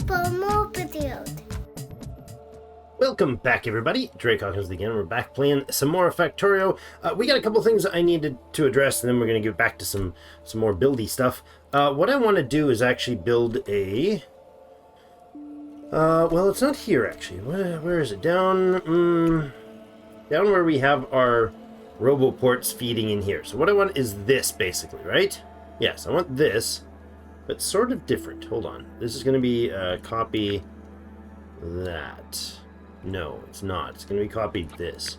for more videos. Welcome back, everybody. Drake Hawkins again. We're back playing some more Factorio. We got a couple things I needed to address, and then we're going to get back to some more buildy stuff. What I want to do is actually build a... well, it's not here, actually. Where is it? Down where we have our roboports feeding in here. So what I want is this, basically, right? Yes, I want this, but sort of different. Hold on. This is going to be copy that. No, it's not. It's going to be copied this.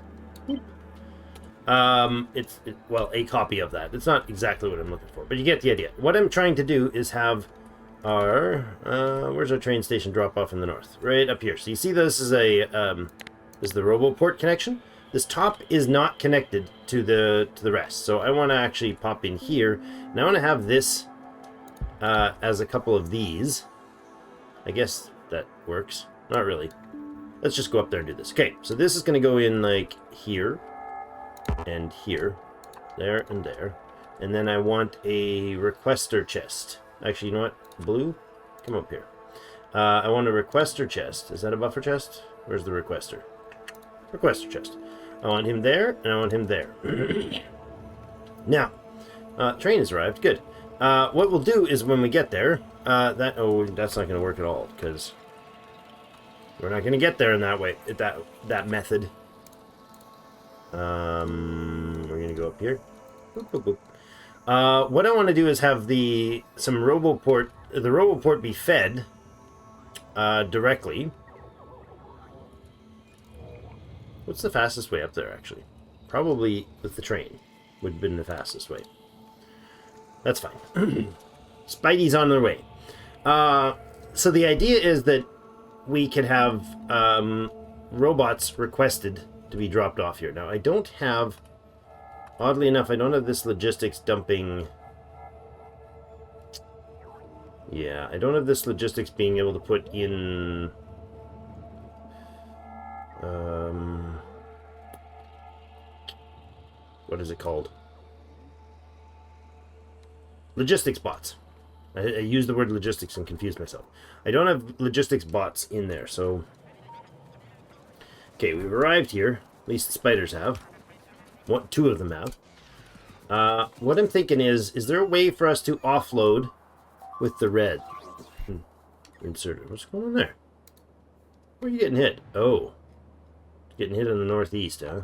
Well, a copy of that. It's not exactly what I'm looking for, but you get the idea. What I'm trying to do is have our... where's our train station drop off in the north? Right up here. So you see this is a... this is the roboport connection. This top is not connected to the rest. So I want to actually pop in here. And I want to have this as a couple of these. I guess that works. Not really. Let's just go up there and do this. Okay, so this is going to go in like here and here, there and there. And then I want a requester chest. Actually, you know what? Blue, come up here. I want a requester chest. Is that a buffer chest? Where's the requester? Requester chest. I want him there, and I want him there. Now, train has arrived. Good. What we'll do is when we get there, that's not going to work at all, because... we're not going to get there in that way, that method. We're going to go up here. Boop, boop, boop. What I want to do is have the roboport be fed directly. What's the fastest way up there, actually? Probably with the train would have been the fastest way. That's fine. Spidey's on their way. So the idea is that we can have robots requested to be dropped off here. Now, I don't have... oddly enough, I don't have this logistics dumping... yeah, I don't have this logistics being able to put in... what is it called? Logistics bots. I used the word logistics and confused myself. I don't have logistics bots in there, so... okay, we've arrived here. At least the spiders have. Two of them have. What I'm thinking is there a way for us to offload with the red? Inserted. What's going on there? Where are you getting hit? Oh. Getting hit in the northeast, huh?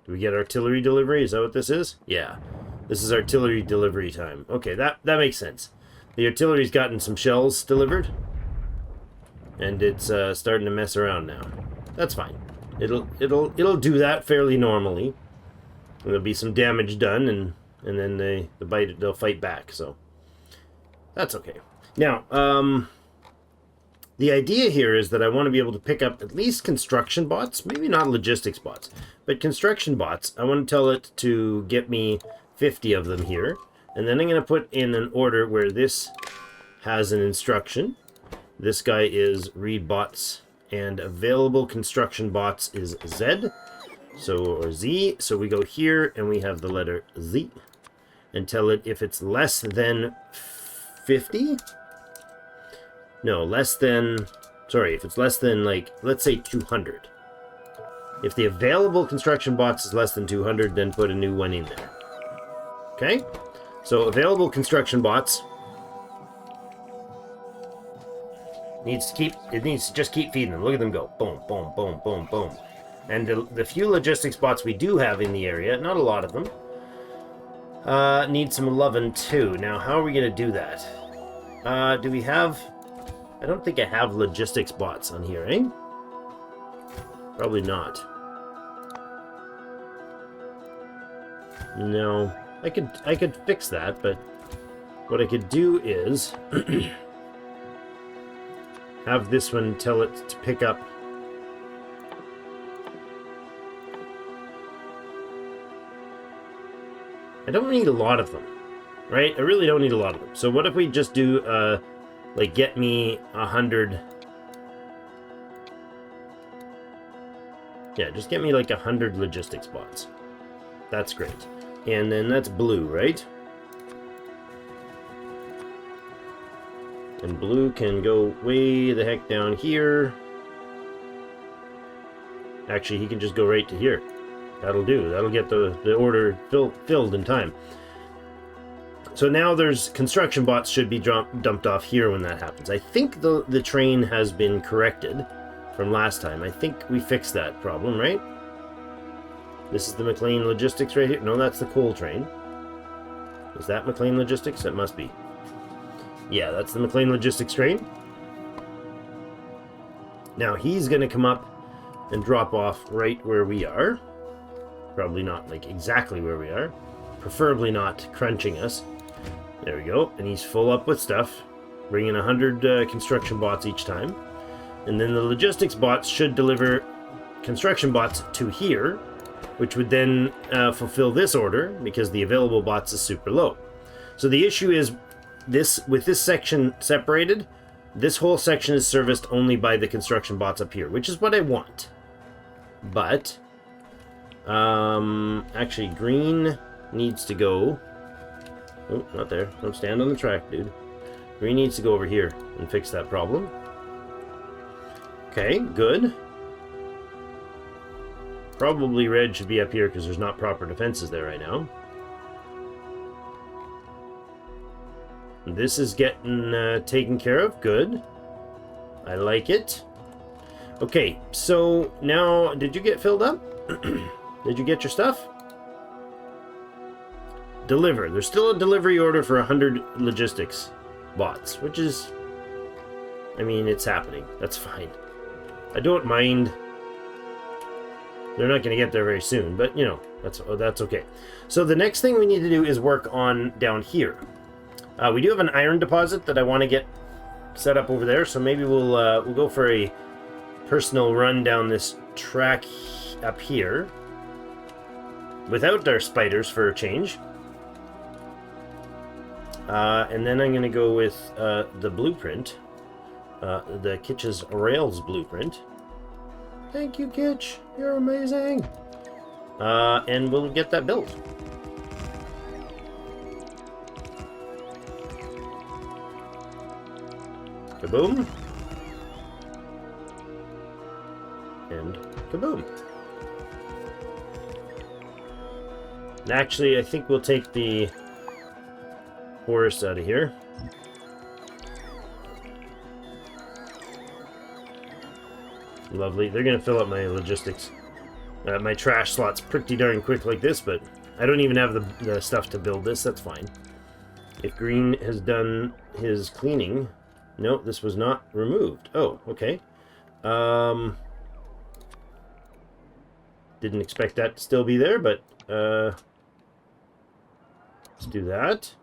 Do we get artillery delivery? Is that what this is? Yeah. This is artillery delivery time. Okay, that makes sense. The artillery's gotten some shells delivered, and it's starting to mess around now. That's fine. It'll do that fairly normally. And there'll be some damage done, and then they'll fight back. So that's okay. Now, the idea here is that I want to be able to pick up at least construction bots, maybe not logistics bots, but construction bots. I want to tell it to get me 50 of them here. And then I'm going to put in an order where this has an instruction. This guy is read bots, and available construction bots is Z. Or Z. So we go here and we have the letter Z. And tell it if it's less than 50. No, less than... sorry, if it's less than, like, let's say 200. If the available construction bots is less than 200, then put a new one in there. Okay? So available construction bots needs to just keep feeding them. Look at them go. Boom, boom, boom, boom, boom. And the few logistics bots we do have in the area, not a lot of them, need some loving too. Now, how are we going to do that? Do we have... I don't think I have logistics bots on here, eh? Probably not. No. I could fix that, but what I could do is have this one tell it to pick up. I don't need a lot of them, right? I really don't need a lot of them. So what if we just do, like, get me 100... yeah, just get me like 100 logistics bots. That's great. And then that's blue, right? And blue can go way the heck down here. Actually, he can just go right to here. That'll do. That'll get the order filled in time. So now there's construction bots should be dumped off here when that happens. I think the train has been corrected from last time. I think we fixed that problem, right? This is the McLean Logistics right here. No, that's the coal train. Is that McLean Logistics? It must be. Yeah, that's the McLean Logistics train. Now he's going to come up and drop off right where we are. Probably not like exactly where we are. Preferably not crunching us. There we go. And he's full up with stuff. Bringing 100 construction bots each time. And then the logistics bots should deliver construction bots to here, which would then fulfill this order because the available bots is super low. So the issue is with this section separated, this whole section is serviced only by the construction bots up here, which is what I want. But actually green needs to go. Oh, not there. Don't stand on the track, dude. Green needs to go over here and fix that problem. Okay, good. Probably red should be up here because there's not proper defenses there right now. This is getting taken care of. Good. I like it. Okay, so now, did you get filled up? Did you get your stuff? Deliver. There's still a delivery order for 100 logistics bots, which is, I mean, it's happening. That's fine. I don't mind. They're not going to get there very soon, but, you know, that's okay. So the next thing we need to do is work on down here. We do have an iron deposit that I want to get set up over there, so maybe we'll go for a personal run down this track up here without our spiders for a change. And then I'm going to go with the blueprint, the Kitch's Rails blueprint. Thank you, Kitch. You're amazing. And we'll get that built. Kaboom. And kaboom. And actually, I think we'll take the forest out of here. Lovely. They're going to fill up my logistics. My trash slots pretty darn quick like this, but I don't even have the stuff to build this. That's fine. If green has done his cleaning... No, this was not removed. Oh, okay. Didn't expect that to still be there, but let's do that.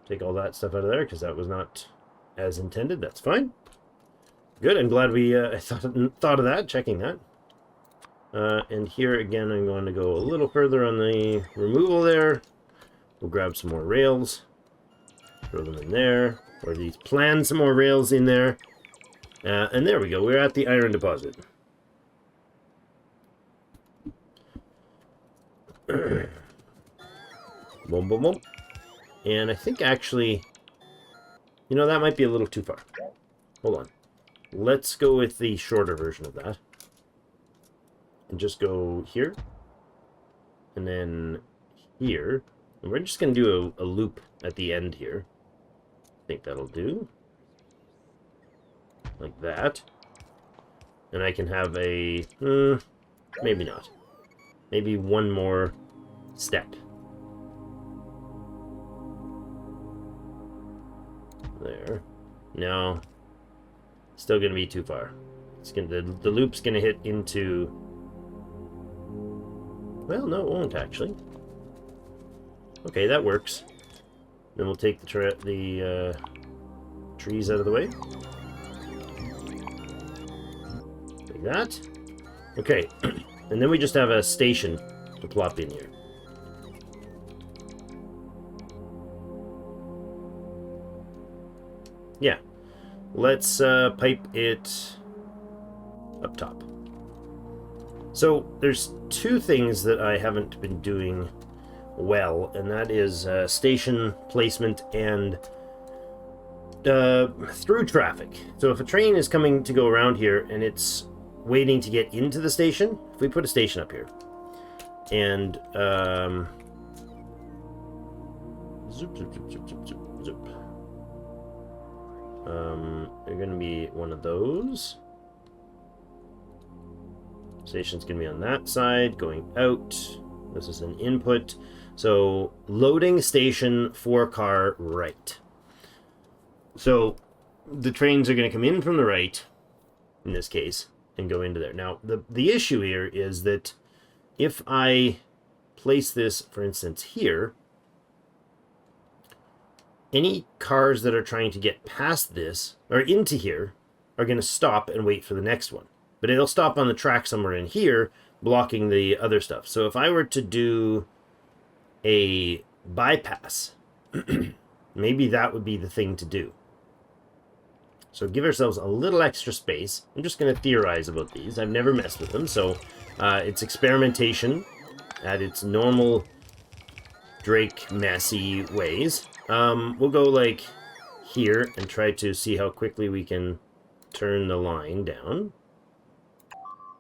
Take all that stuff out of there because that was not as intended. That's fine. Good. I'm glad we thought of that, checking that. And here again, I'm going to go a little further on the removal there. We'll grab some more rails. Throw them in there. Or these plan some more rails in there. And there we go. We're at the iron deposit. Boom, boom, boom. And I think actually, you know, that might be a little too far. Hold on. Let's go with the shorter version of that. And just go here. And then here. And we're just going to do a loop at the end here. I think that'll do. Like that. And I can have a... maybe not. Maybe one more step. There. No. Still going to be too far. It's going to, the loop's going to hit into... Well, no, it won't actually. Okay, that works. Then we'll take the trees out of the way. Like that. Okay. And then we just have a station to plop in here. Yeah. Let's pipe it up top. So there's two things that I haven't been doing well, and that is station placement and through traffic. So if a train is coming to go around here and it's waiting to get into the station, if we put a station up here, and zoop, zoop, zoop, zoop, zoop, zoop, zoop. They're going to be one of those. Station's going to be on that side, going out. This is an input. So loading station 4-car right. So the trains are going to come in from the right, in this case, and go into there. Now, the issue here is that if I place this, for instance, here, any cars that are trying to get past this, or into here, are going to stop and wait for the next one. But it'll stop on the track somewhere in here, blocking the other stuff. So if I were to do a bypass, maybe that would be the thing to do. So give ourselves a little extra space. I'm just going to theorize about these. I've never messed with them, so it's experimentation at its normal Drake messy ways. We'll go like here and try to see how quickly we can turn the line down.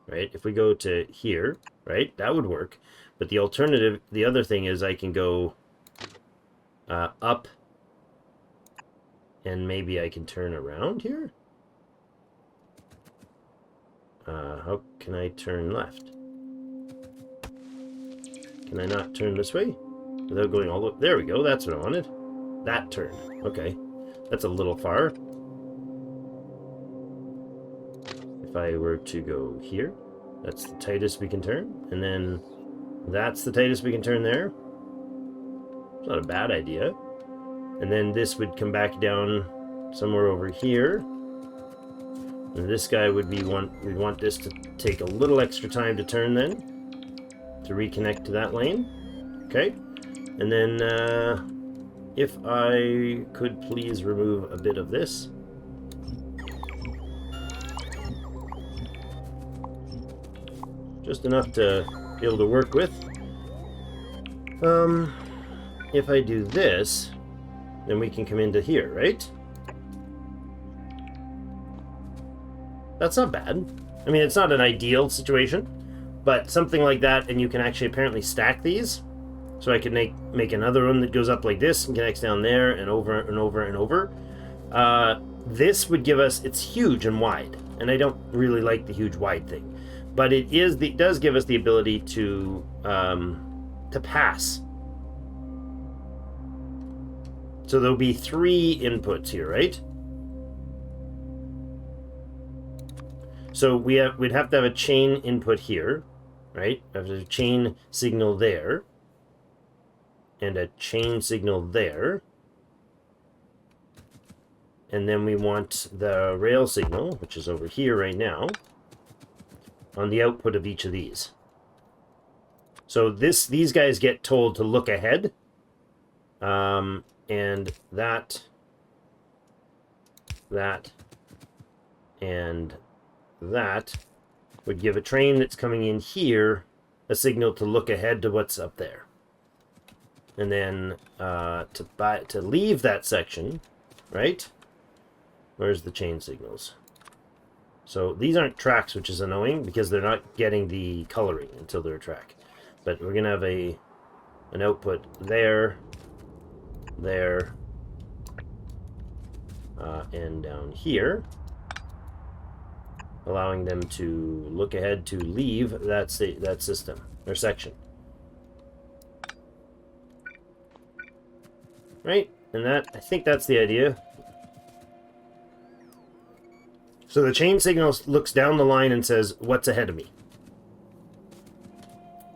Right? If we go to here, right, that would work. But the alternative, the other thing is I can go up, and maybe I can turn around here. How can I turn left? Can I not turn this way without going all the way? There we go. That's what I wanted. That turn. Okay. That's a little far. If I were to go here, that's the tightest we can turn. And then that's the tightest we can turn there. It's not a bad idea. And then this would come back down somewhere over here. And this guy would be we'd want this to take a little extra time to turn then, to reconnect to that lane. Okay. And then if I could please remove a bit of this. Just enough to be able to work with. If I do this, then we can come into here, right? That's not bad. I mean, it's not an ideal situation, but something like that, and you can actually apparently stack these. So I can make another one that goes up like this and connects down there and over and over and over. This would give us, it's huge and wide, and I don't really like the huge wide thing. But it does give us the ability to pass. So there'll be 3 inputs here, right? So we'd have to have a chain input here, right? We have a chain signal there, and a chain signal there. And then we want the rail signal, which is over here right now, on the output of each of these. So these guys get told to look ahead, and that, and that would give a train that's coming in here a signal to look ahead to what's up there. And then to leave that section, right? Where's the chain signals? So these aren't tracks, which is annoying because they're not getting the coloring until they're a track. But we're going to have an output there, there, and down here, allowing them to look ahead to leave that system or section. Right? And I think that's the idea. So the chain signal looks down the line and says, what's ahead of me?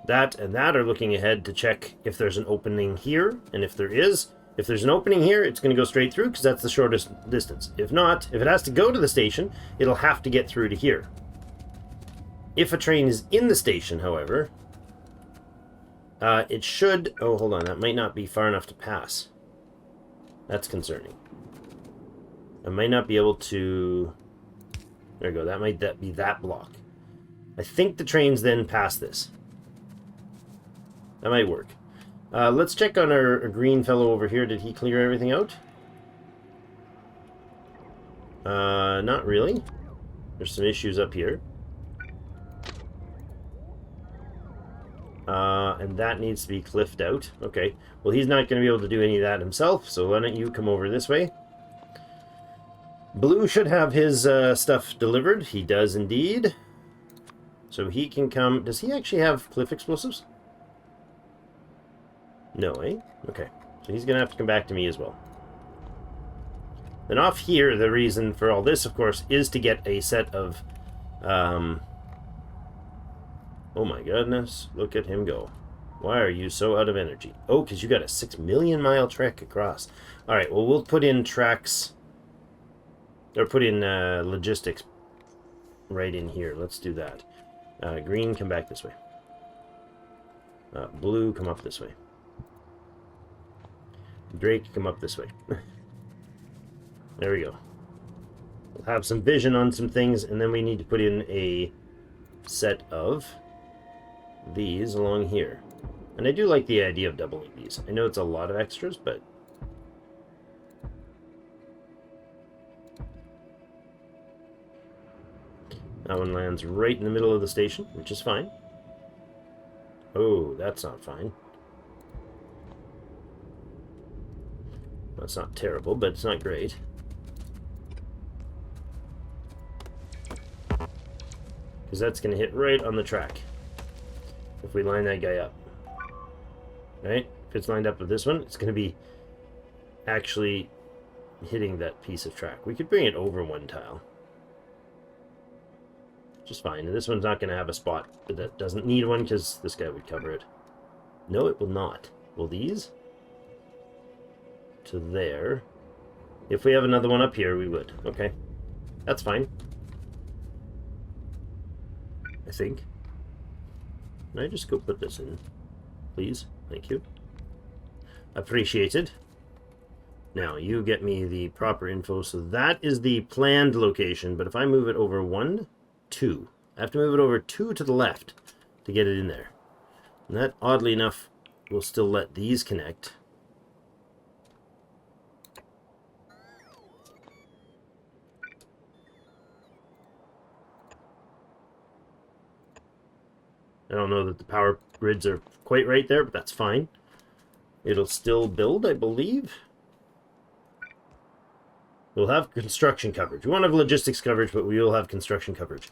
That and that are looking ahead to check if there's an opening here. And if there's an opening here, it's going to go straight through because that's the shortest distance. If not, if it has to go to the station, it'll have to get through to here. If a train is in the station, however, it should... Oh, hold on. That might not be far enough to pass. That's concerning. I might not be able to... There we go. That might be that block. I think the trains then pass this. That might work. Let's check on our green fellow over here. Did he clear everything out? Not really. There's some issues up here. And that needs to be cliffed out. Okay. Well, he's not going to be able to do any of that himself, so why don't you come over this way? Blue should have his stuff delivered. He does indeed. So he can come... Does he actually have cliff explosives? No, eh? Okay. So he's going to have to come back to me as well. Then off here, the reason for all this, of course, is to get a set of... Oh my goodness. Look at him go. Why are you so out of energy? Oh, because you got a 6 million mile trek across. Alright, well, we'll put in tracks... Or put in logistics right in here. Let's do that. Green, come back this way. Blue, come up this way. Drake, come up this way. There we go. We'll have some vision on some things, and then we need to put in a set of these along here. And I do like the idea of doubling these. I know it's a lot of extras, but... That one lands right in the middle of the station, which is fine. Oh, that's not fine. That's not terrible, but it's not great. Because that's going to hit right on the track. If we line that guy up. Right? If it's lined up with this one, it's going to be actually hitting that piece of track. We could bring it over one tile. Just fine. And this one's not going to have a spot that doesn't need one because this guy would cover it. No, it will not. Will these? To there. If we have another one up here, we would. Okay. That's fine. I think. Can I just go put this in? Please? Thank you. Appreciated. Now, you get me the proper info. So that is the planned location. But if I move it over 1, 2. I have to move it over 2 to the left to get it in there. And that, oddly enough, will still let these connect. I don't know that the power grids are quite right there, but that's fine. It'll still build, I believe. We'll have construction coverage. We won't have logistics coverage, but we will have construction coverage.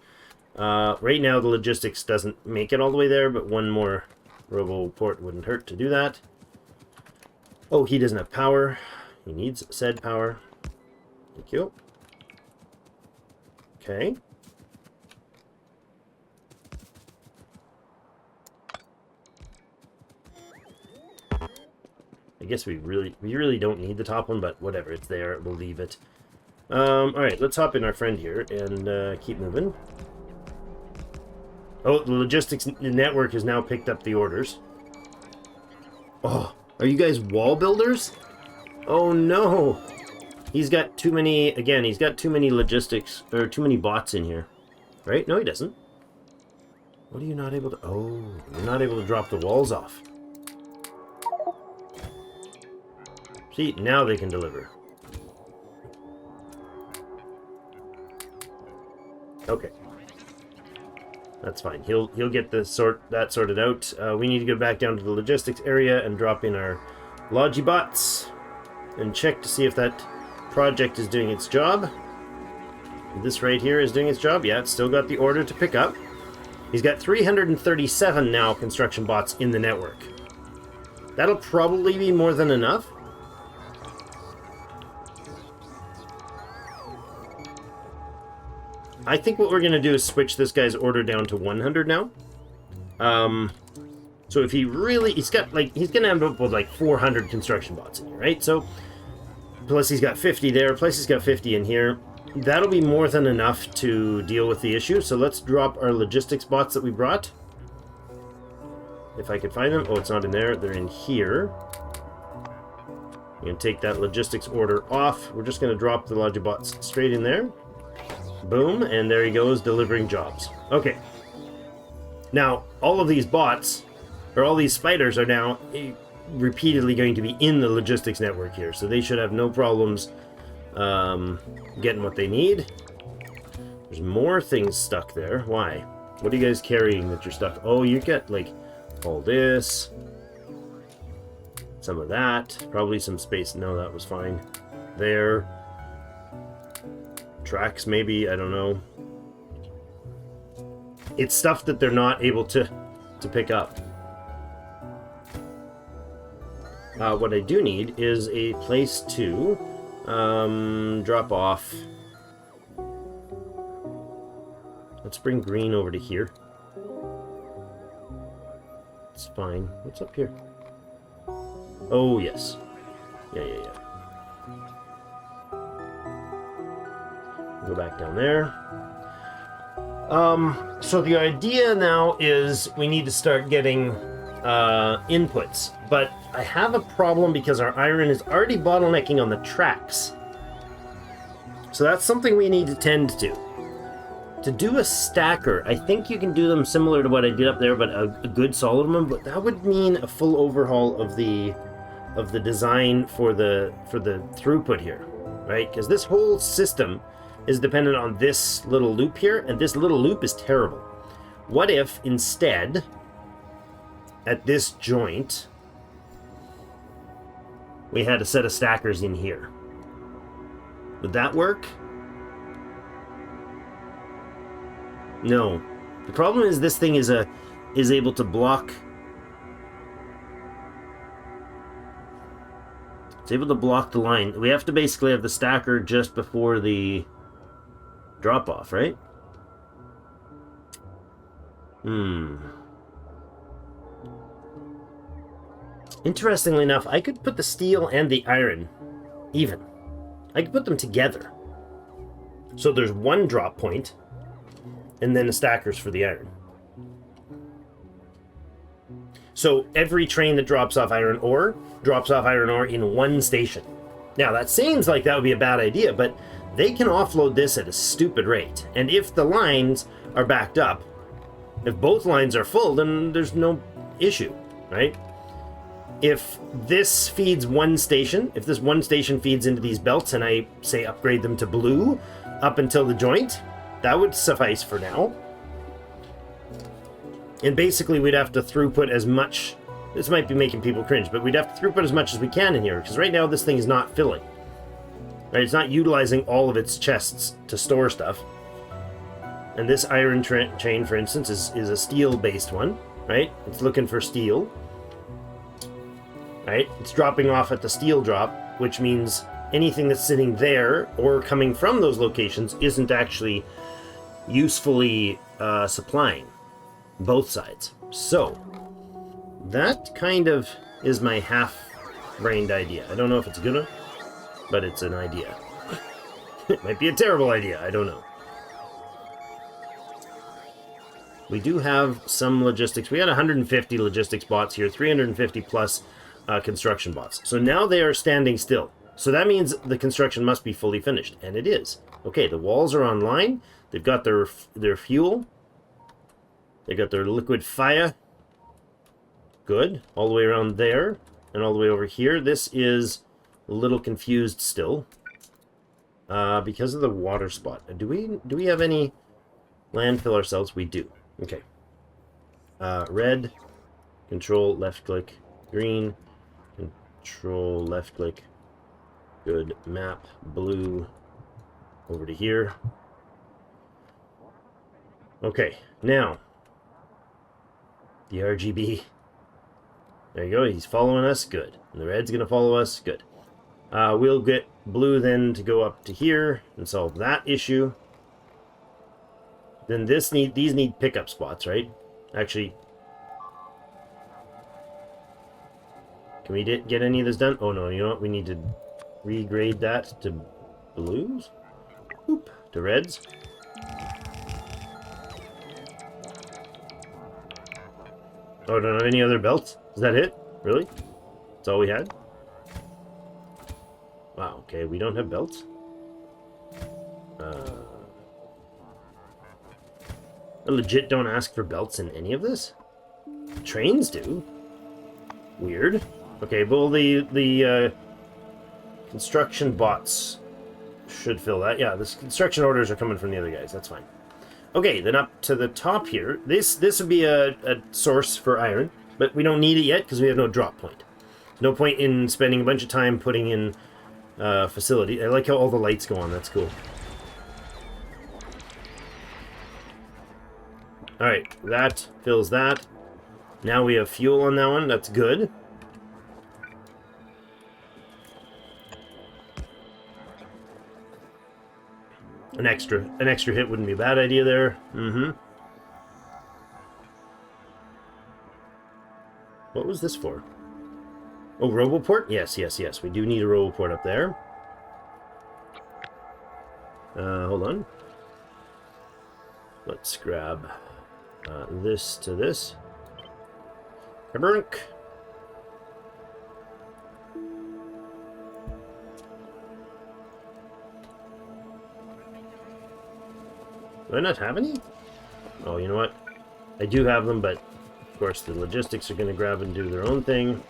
Right now, the logistics doesn't make it all the way there, but one more robo port wouldn't hurt to do that. Oh, he doesn't have power. He needs said power. Thank you. Okay. I guess we really don't need the top one, but whatever, it's there, we'll leave it. Alright, let's hop in our friend here and keep moving. Oh, the logistics network has now picked up the orders. Oh, are you guys wall builders? Oh no! He's got too many, again, he's got too many logistics, or too many bots in here. Right? No, he doesn't. What are you not able to, oh, you're not able to drop the walls off. See, now they can deliver. Okay. That's fine. He'll get that sorted out. We need to go back down to the logistics area and drop in our Logibots and check to see if that project is doing its job. This right here is doing its job. Yeah, it's still got the order to pick up. He's got 337 now construction bots in the network. That'll probably be more than enough. I think what we're going to do is switch this guy's order down to 100 now. So if he really... he's going to end up with like 400 construction bots in here, right? So, plus he's got 50 there, plus he's got 50 in here. That'll be more than enough to deal with the issue. So let's drop our logistics bots that we brought. If I could find them. Oh, it's not in there. They're in here. I'm going to take that logistics order off. We're just going to drop the Logibots straight in there. Boom, and there he goes, delivering jobs. Okay. Now, all of these bots, or all these spiders are now repeatedly going to be in the logistics network here, so they should have no problems getting what they need. There's more things stuck there. Why? What are you guys carrying that you're stuck? Oh, you get, like, all this. Some of that. Probably some space. No, that was fine. There. Tracks, maybe. I don't know. It's stuff that they're not able to pick up. What I do need is a place to drop off. Let's bring green over to here. It's fine. What's up here? Oh, yes. Yeah. Go back down there. So the idea now is we need to start getting inputs, but I have a problem because our iron is already bottlenecking on the tracks. So that's something we need to tend to. To do a stacker, I think you can do them similar to what I did up there, but a good solid one. But that would mean a full overhaul of the design for the throughput here, right? Because this whole system is dependent on this little loop here, and this little loop is terrible. What if instead, at this joint, we had a set of stackers in here? Would that work? No. The problem is this thing is able to block. It's able to block the line. We have to basically have the stacker just before the drop off, right? Interestingly enough, I could put the steel and the iron even. I could put them together. So there's one drop point, and then the stackers for the iron. So every train that drops off iron ore in one station. Now that seems like that would be a bad idea, but they can offload this at a stupid rate. And if the lines are backed up, if both lines are full, then there's no issue, right? If this feeds one station, if this one station feeds into these belts and I say upgrade them to blue up until the joint, that would suffice for now. And basically we'd have to throughput as much. This might be making people cringe, but we'd have to throughput as much as we can in here, because right now this thing is not filling. Right? It's not utilizing all of its chests to store stuff. And this iron chain, for instance, is a steel-based one, right? It's looking for steel. Right? It's dropping off at the steel drop, which means anything that's sitting there or coming from those locations isn't actually usefully supplying both sides. So that kind of is my half-brained idea. I don't know if it's a good one, but it's an idea. It might be a terrible idea. I don't know. We do have some logistics. We had 150 logistics bots here, 350 plus construction bots. So now they are standing still. So that means the construction must be fully finished, and it is. Okay, the walls are online. They've got their fuel. They got their liquid fire. Good. All the way around there and all the way over here. This is a little confused still because of the water spot. Do we have any landfill ourselves? We do. Okay. Red. Control left click. Green. Control left click. Good. Map. Blue. Over to here. Okay. Now. The RGB. There you go. He's following us. Good. And the red's going to follow us. Good. We'll get blue then to go up to here and solve that issue. Then these need pickup spots, right? Actually, can we get any of this done? Oh no, you know what? We need to regrade that to blues. Oop, to reds. Oh, don't have any other belts? Is that it? Really? That's all we had? Wow, okay, we don't have belts. I legit don't ask for belts in any of this? Trains do. Weird. Okay, well, the construction bots should fill that. Yeah, the construction orders are coming from the other guys. That's fine. Okay, then up to the top here. This would be a source for iron, but we don't need it yet because we have no drop point. No point in spending a bunch of time putting in facility. I like how all the lights go on. That's cool. Alright, that fills that. Now we have fuel on that one. That's good. An extra hit wouldn't be a bad idea there. Mm-hmm. What was this for? Oh, Roboport? Yes, yes, yes. We do need a Roboport up there. Hold on. Let's grab this to this. Kabrunk. Do I not have any? Oh, you know what? I do have them, but of course the logistics are going to grab and do their own thing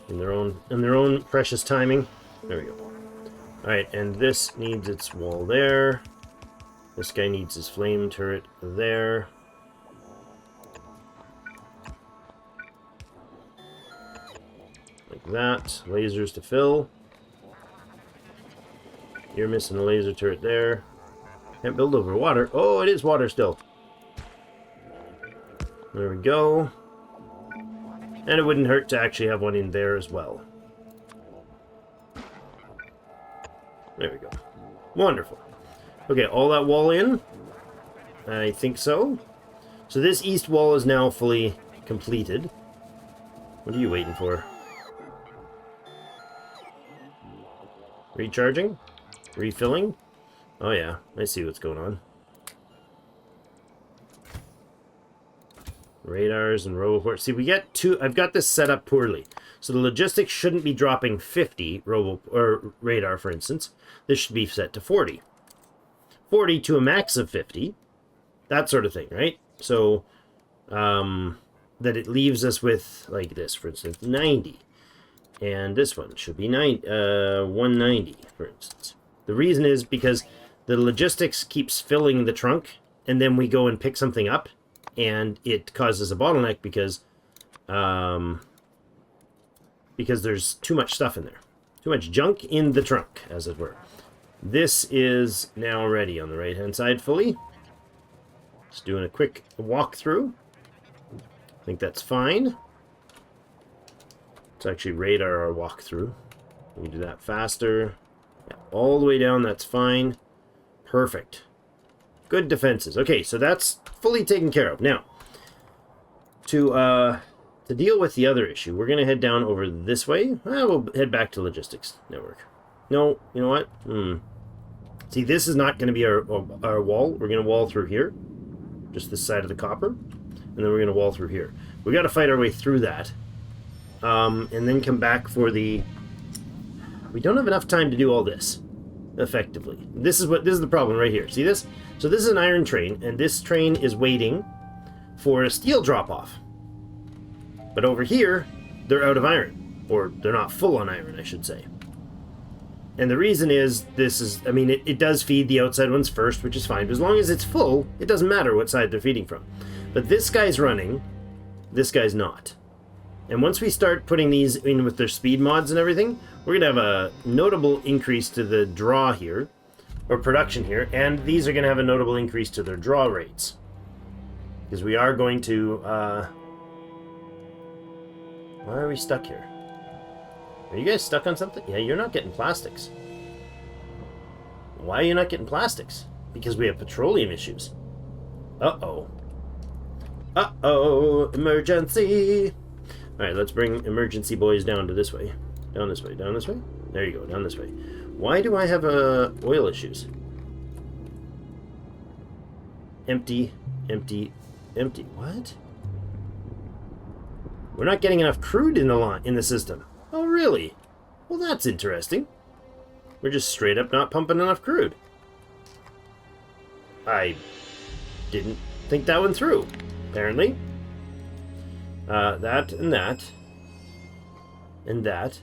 in their own precious timing. There we go. All right, and this needs its wall there. This guy needs his flame turret there. Like that. Lasers to fill. You're missing a laser turret there. Can't build over water. Oh, it is water still. There we go. And it wouldn't hurt to actually have one in there as well. There we go. Wonderful. Okay, all that wall in? I think so. So this east wall is now fully completed. What are you waiting for? Recharging? Refilling? Oh yeah, I see what's going on. Radars and Roboports. See, we get two. I've got this set up poorly. So the logistics shouldn't be dropping 50 or radar, for instance. This should be set to 40. 40 to a max of 50. That sort of thing, right? So that it leaves us with, like this, for instance, 90. And this one should be 190, for instance. The reason is because the logistics keeps filling the trunk, and then we go and pick something up, and it causes a bottleneck because there's too much stuff in there. Too much junk in the trunk, as it were. This is now ready on the right-hand side fully. Just doing a quick walkthrough. I think that's fine. Let's actually radar our walkthrough. We can do that faster. Yeah, all the way down, that's fine. Perfect. Good defenses. Okay, so that's fully taken care of. Now, to deal with the other issue, we're going to head down over this way. We'll head back to Logistics Network. No, you know what? See, this is not going to be our wall. We're going to wall through here. Just this side of the copper. And then we're going to wall through here. We got to fight our way through that. And then come back for the... We don't have enough time to do all this effectively. This is the problem right here. See this? So this is an iron train, and this train is waiting for a steel drop-off. But over here, they're out of iron. Or they're not full on iron, I should say. And the reason is, I mean, it does feed the outside ones first, which is fine. But as long as it's full, it doesn't matter what side they're feeding from. But this guy's running, this guy's not. And once we start putting these in with their speed mods and everything, we're going to have a notable increase to the draw here, or production here, and these are going to have a notable increase to their draw rates. Because we are going to... Why are we stuck here? Are you guys stuck on something? Yeah, you're not getting plastics. Why are you not getting plastics? Because we have petroleum issues. Uh-oh. Uh-oh, emergency! Alright, let's bring emergency boys down to this way. Down this way, down this way? There you go, down this way. Why do I have oil issues? Empty, empty, empty. What? We're not getting enough crude in the system. Oh, really? Well, that's interesting. We're just straight up not pumping enough crude. I didn't think that one through, apparently. That and that. and that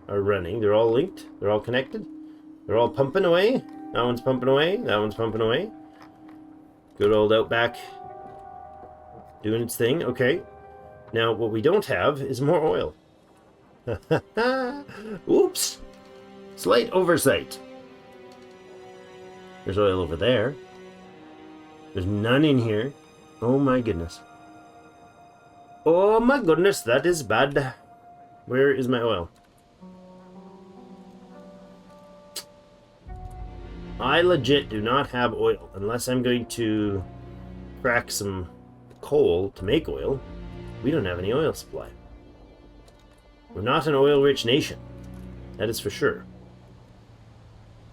are running. They're all linked. They're all connected. They're all pumping away. That one's pumping away. That one's pumping away. Good old Outback doing its thing. Okay. Now, what we don't have is more oil. Oops. Slight oversight. There's oil over there. There's none in here. Oh my goodness. Oh my goodness, that is bad. Where is my oil? I legit do not have oil unless I'm going to crack some coal to make oil. We don't have any oil supply. We're not an oil-rich nation. That is for sure.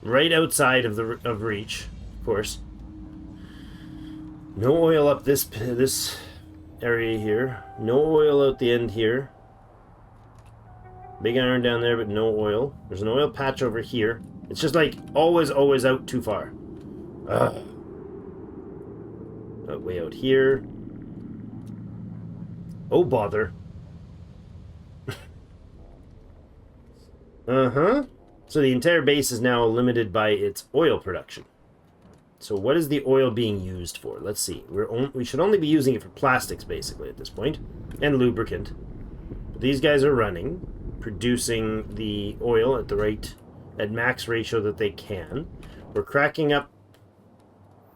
Right outside of reach, of course. No oil up this area here. No oil out the end here. Big iron down there, but no oil. There's an oil patch over here. It's just like always out too far. Way out here. Oh, bother. So the entire base is now limited by its oil production. So what is the oil being used for? Let's see. We should only be using it for plastics, basically, at this point. And lubricant. But these guys are running, producing the oil at max ratio that they can. We're cracking up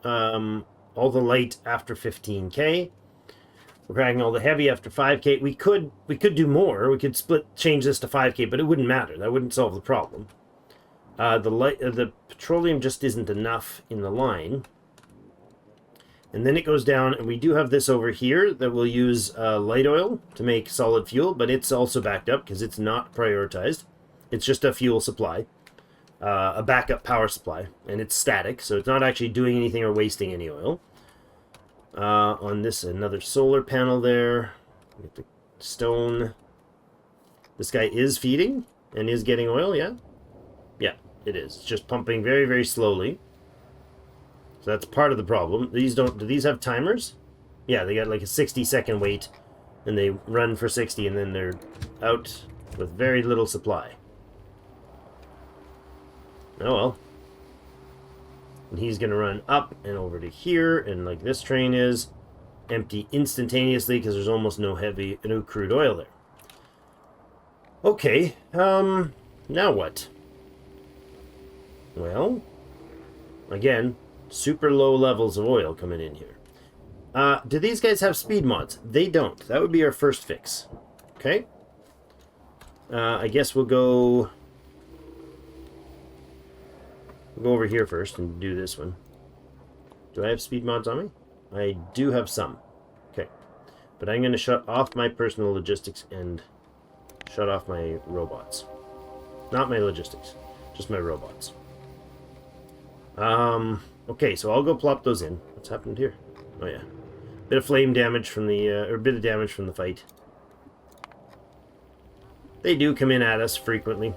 all the light after 15K. We're cracking all the heavy after 5K. We could do more. We could change this to 5K, but it wouldn't matter. That wouldn't solve the problem. The petroleum just isn't enough in the line. And then it goes down, and we do have this over here that will use light oil to make solid fuel, but it's also backed up because it's not prioritized. It's just a fuel supply, a backup power supply, and it's static, so it's not actually doing anything or wasting any oil. On this, another solar panel there. Get the stone. This guy is feeding and is getting oil, yeah? Yeah, it is. It's just pumping very, very slowly. So that's part of the problem. Do these have timers? Yeah, they got like a 60-second wait, and they run for 60, and then they're out with very little supply. Oh well. And he's going to run up and over to here, and like this train is, empty instantaneously because there's almost no crude oil there. Okay, now what? Well, again, super low levels of oil coming in here. Do these guys have speed mods? They don't. That would be our first fix. Okay. I guess we'll go over here first and do this one. Do I have speed mods on me? I do have some. Okay. But I'm going to shut off my personal logistics and shut off my robots. Not my logistics, just my robots. Okay, so I'll go plop those in. What's happened here? Oh yeah. Bit of flame damage from the, or a bit of damage from the fight. They do come in at us frequently.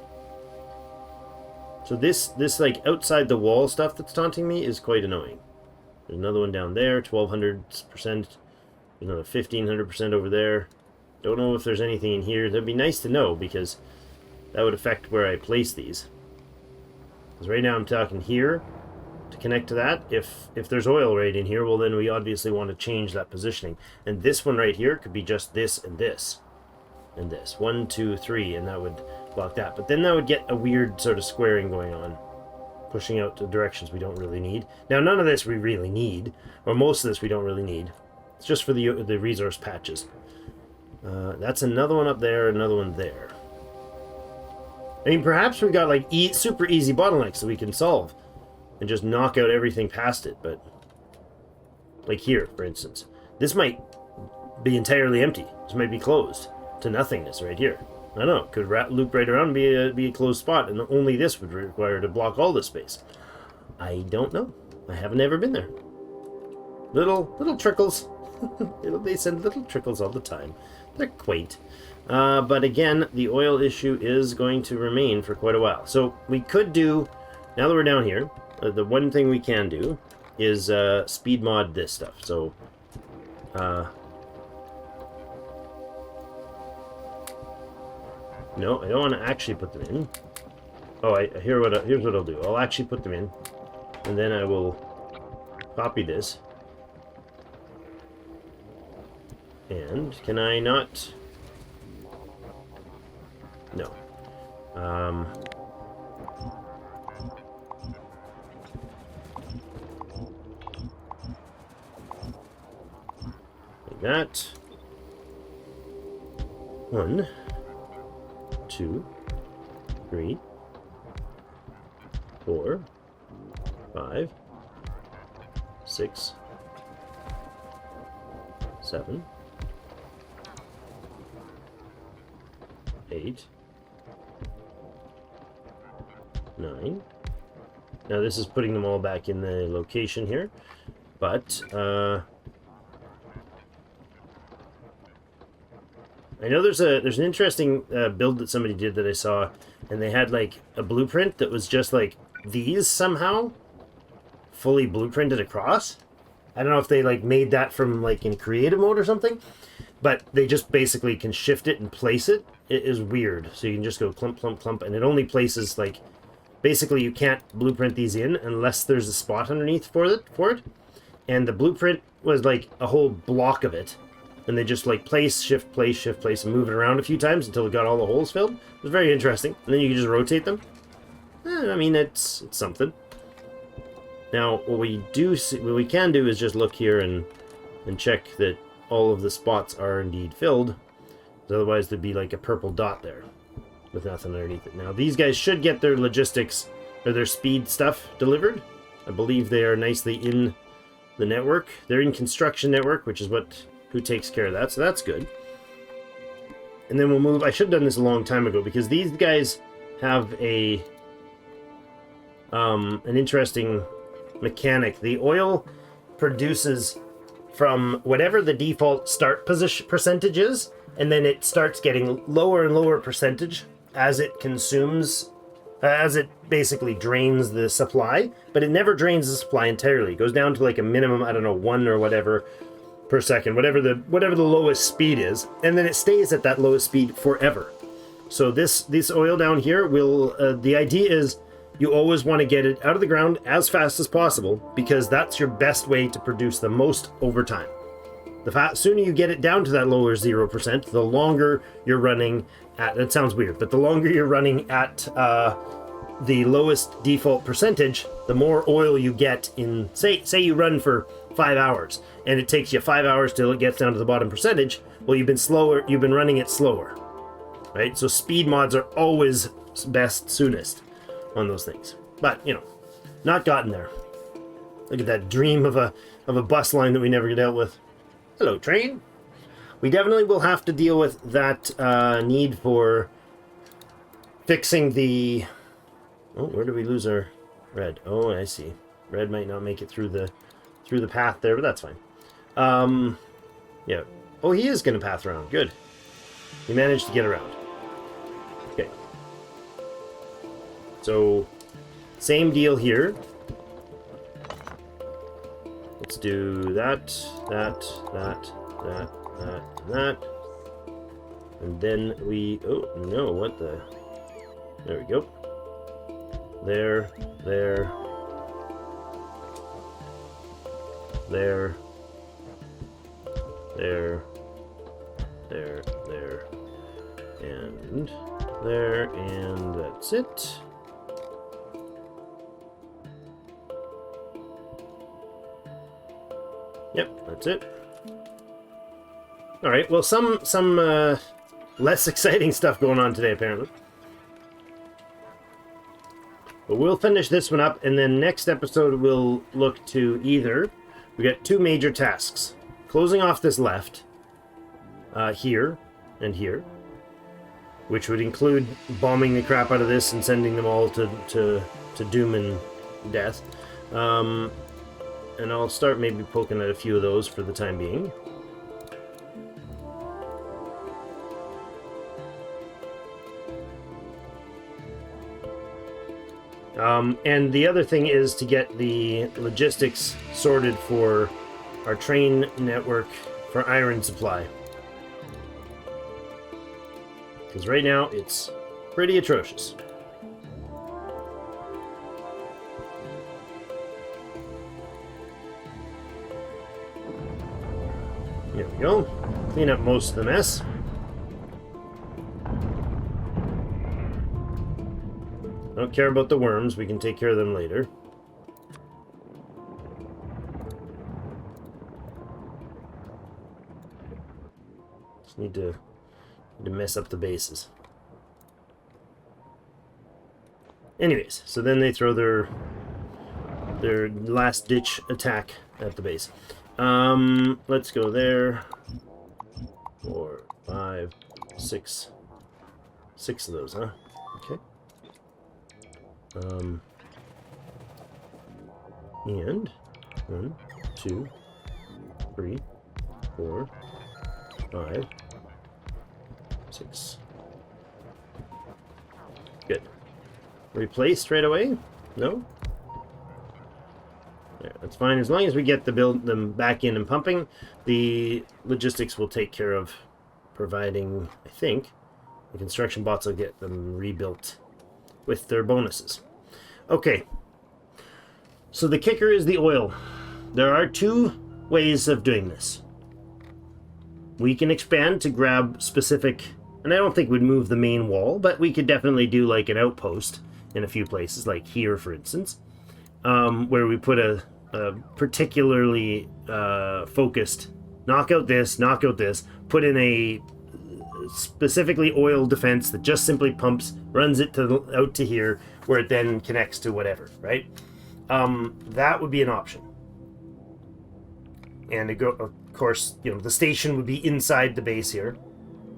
So this like outside the wall stuff that's taunting me is quite annoying. There's another one down there, 1200%. There's another 1500% over there. Don't know if there's anything in here. That'd be nice to know because that would affect where I place these. Because right now I'm talking here to connect to that. If there's oil right in here, well then we obviously want to change that positioning. And this one right here could be just this and this. And this. 1, 2, 3, and that would block that. But then that would get a weird sort of squaring going on. Pushing out the directions we don't really need. Now none of this we really need. Or most of this we don't really need. It's just for the resource patches. That's another one up there, another one there. I mean, perhaps we got like super easy bottlenecks that we can solve. And just knock out everything past it, but... Like here, for instance. This might be entirely empty. This might be closed to nothingness right here. I don't know. Could loop right around and be a closed spot, and only this would require to block all this space. I don't know. I haven't ever been there. Little trickles. They send little trickles all the time. They're quaint. But again, the oil issue is going to remain for quite a while. So we could do, now that we're down here, the one thing we can do is speed mod this stuff. So, No, I don't want to actually put them in. Oh, here's what I'll do. I'll actually put them in, and then I will copy this. And can I not? No. Like that. 1, 2, 3, 4, 5, 6, 7, 8, 9. Now this is putting them all back in the location here, but I know there's an interesting build that somebody did that I saw, and they had like a blueprint that was just like these somehow fully blueprinted across. I don't know if they like made that from like in creative mode or something, but they just basically can shift it and place it. It is weird. So you can just go clump, clump, clump, and it only places like, basically you can't blueprint these in unless there's a spot underneath for it. And the blueprint was like a whole block of it. And they just like place, shift, place, and move it around a few times until it got all the holes filled. It was very interesting. And then you can just rotate them. I mean, it's something. Now, what we can do is just look here and check that all of the spots are indeed filled. Otherwise, there'd be like a purple dot there with nothing underneath it. Now, these guys should get their logistics or their speed stuff delivered. I believe they are nicely in the network. They're in construction network, which is who takes care of that, so that's good. And then we'll move. I should have done this a long time ago because these guys have an interesting mechanic. The oil produces from whatever the default start percentage is, and then it starts getting lower and lower percentage as it consumes, as it basically drains the supply, but it never drains the supply entirely. It goes down to like a minimum, I don't know, 1 or whatever per second, whatever the lowest speed is, and then it stays at that lowest speed forever. So this oil down here will, the idea is you always want to get it out of the ground as fast as possible because that's your best way to produce the most over time. The sooner you get it down to that lower 0%, the longer you're running at, it sounds weird, but the longer you're running at the lowest default percentage, the more oil you get in, say you run for 5 hours and it takes you 5 hours till it gets down to the bottom percentage. Well, you've been running it slower, right? So speed mods are always best soonest on those things, but you know, not gotten there. Look at that dream of a bus line that we never dealt with. Hello, train. We definitely will have to deal with that need for fixing the. Oh, where do we lose our red? Oh, I see. Red might not make it through the path there, but that's fine. Yeah. Oh, he is going to path around. Good. He managed to get around. Okay. So, same deal here. Let's do that. And then we... Oh, no, what the... There we go. There. And there, and that's it. Yep, that's it. All right, well, some less exciting stuff going on today, apparently. But we'll finish this one up, and then next episode we'll look to either... We got 2 major tasks. Closing off this left, here and here, which would include bombing the crap out of this and sending them all to doom and death. And I'll start maybe poking at a few of those for the time being. And the other thing is to get the logistics sorted for our train network for iron supply. Because right now, it's pretty atrocious. There we go. Clean up most of the mess. I don't care about the worms. We can take care of them later. Just need to mess up the bases. Anyways, so then they throw their last ditch attack at the base. Let's go there. 4, 5, 6. 6 of those, huh? Okay. And 1, 2, 3, 4, 5, 6. Good. Replace right away? No? There, that's fine. As long as we get them back in and pumping, the logistics will take care of providing, I think, the construction bots will get them rebuilt with their bonuses. Okay. So the kicker is the oil. There are 2 ways of doing this. We can expand to grab specific, and I don't think we'd move the main wall, but we could definitely do like an outpost in a few places, like here, for instance, where we put a particularly focused knock out this, put in a specifically oil defense that just simply pumps, runs it out to here, where it then connects to whatever, right? That would be an option. And of course, you know, the station would be inside the base here,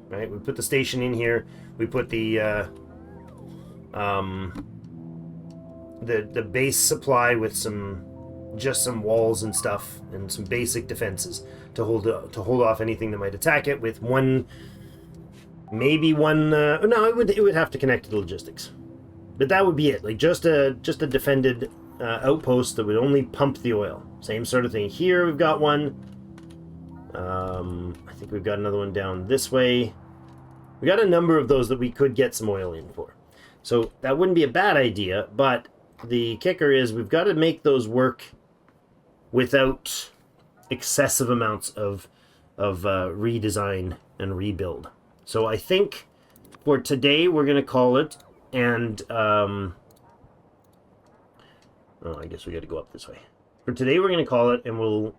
right? We put the station in here. We put the base supply with some walls and stuff and some basic defenses to hold off anything that might attack it. With maybe one. No, it would have to connect to the logistics, but that would be it. Like just a defended outpost that would only pump the oil. Same sort of thing here. We've got one. I think we've got another one down this way. We got a number of those that we could get some oil in for. So that wouldn't be a bad idea, but the kicker is we've got to make those work without excessive amounts of redesign and rebuild. So I think for today we're going to call it, and oh, I guess we got to go up this way. For today we're going to call it, and we'll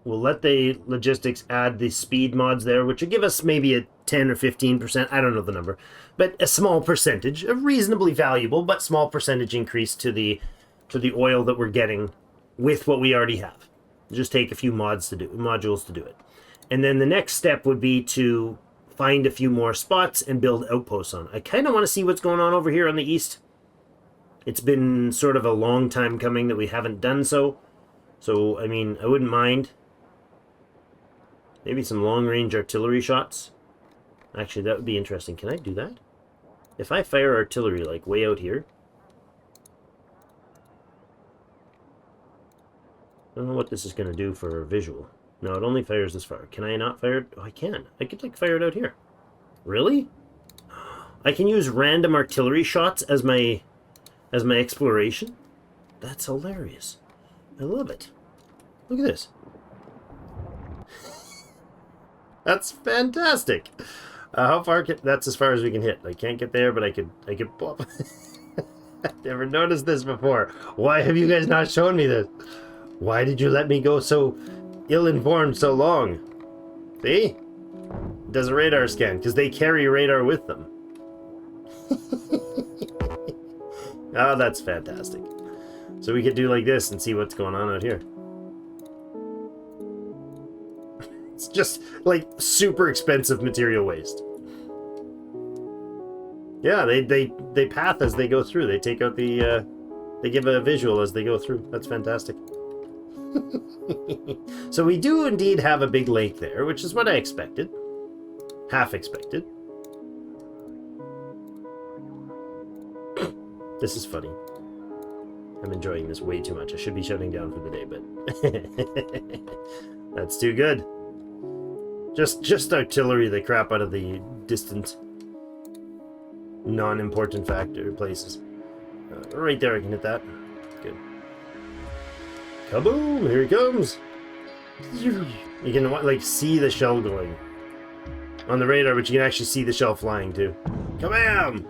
let the logistics add the speed mods there, which will give us maybe a 10 or 15%, I don't know the number, but a small percentage, a reasonably valuable but small percentage increase to the oil that we're getting with what we already have. Just take a few modules to do it. And then the next step would be to find a few more spots and build outposts on. I kind of want to see what's going on over here on the east. It's been sort of a long time coming that we haven't done so. So, I mean, I wouldn't mind. Maybe some long-range artillery shots. Actually, that would be interesting. Can I do that? If I fire artillery, like, way out here. I don't know what this is going to do for visual. No, it only fires this far. Can I not fire it? Oh, I can. I could, like, fire it out here. Really? I can use random artillery shots as my exploration? That's hilarious. I love it. Look at this. That's fantastic. How far that's as far as we can hit. I can't get there, but I could bump. I've never noticed this before. Why have you guys not shown me this? Why did you let me go so ill-informed so long? See? It does a radar scan, because they carry radar with them. Oh, that's fantastic. So we could do like this and see what's going on out here. It's just like super expensive material waste. Yeah, they path as they go through. They take out the they give a visual as they go through. That's fantastic. So we do indeed have a big lake there, which is what I expected. Half expected. This is funny. I'm enjoying this way too much. I should be shutting down for the day, but that's too good. Just artillery the crap out of the distant non-important factor places. Right there, I can hit that. Good. Kaboom! Here he comes! You can, like, see the shell going on the radar, but you can actually see the shell flying, too. Kabam!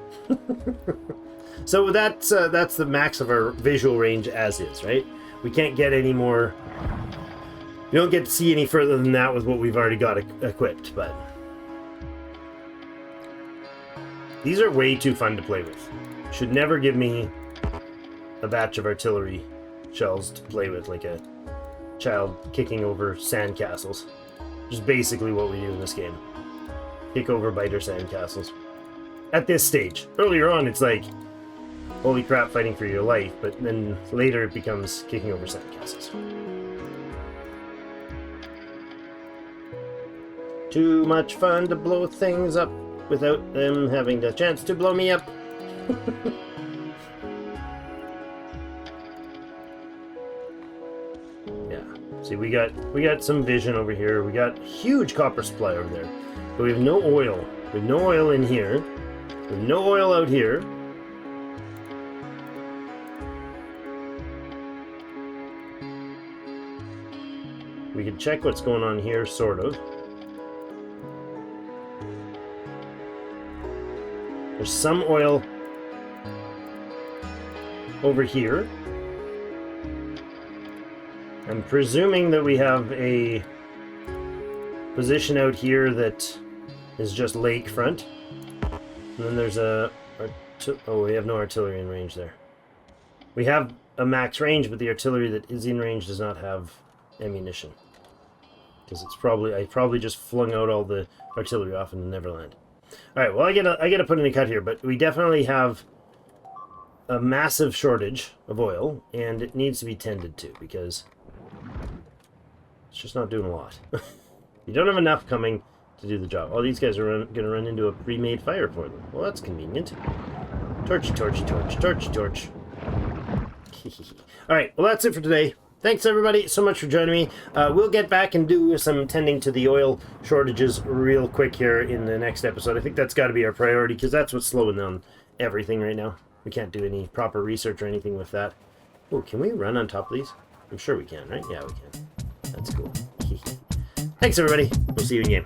So that's the max of our visual range as is, right? We can't get any more... You don't get to see any further than that with what we've already got equipped, but... These are way too fun to play with. Should never give me a batch of artillery shells to play with like a child kicking over sandcastles. Which is basically what we do in this game. Kick over biter sandcastles. At this stage. Earlier on, it's like, holy crap, fighting for your life, but then later it becomes kicking over sandcastles. Too much fun to blow things up without them having the chance to blow me up. Yeah. See, we got some vision over here. We got huge copper supply over there. But we have no oil. We have no oil in here. We have no oil out here. We can check what's going on here, sort of. There's some oil over here. I'm presuming that we have a position out here that is just lakefront. And then there's a... Oh, we have no artillery in range there. We have a max range, but the artillery that is in range does not have ammunition. Because it's probably... I probably just flung out all the artillery off in the Neverland. Alright, well, I gotta put in a cut here, but we definitely have a massive shortage of oil, and it needs to be tended to, because it's just not doing a lot. You don't have enough coming to do the job. All these guys are gonna run into a pre-made fire for them. Well, that's convenient. Torchy, torchy, torch, torchy, torch. Alright, well, that's it for today. Thanks, everybody, so much for joining me. We'll get back and do some tending to the oil shortages real quick here in the next episode. I think that's got to be our priority, because that's what's slowing down everything right now. We can't do any proper research or anything with that. Oh, can we run on top of these? I'm sure we can, right? Yeah, we can. That's cool. Thanks, everybody. We'll see you in game.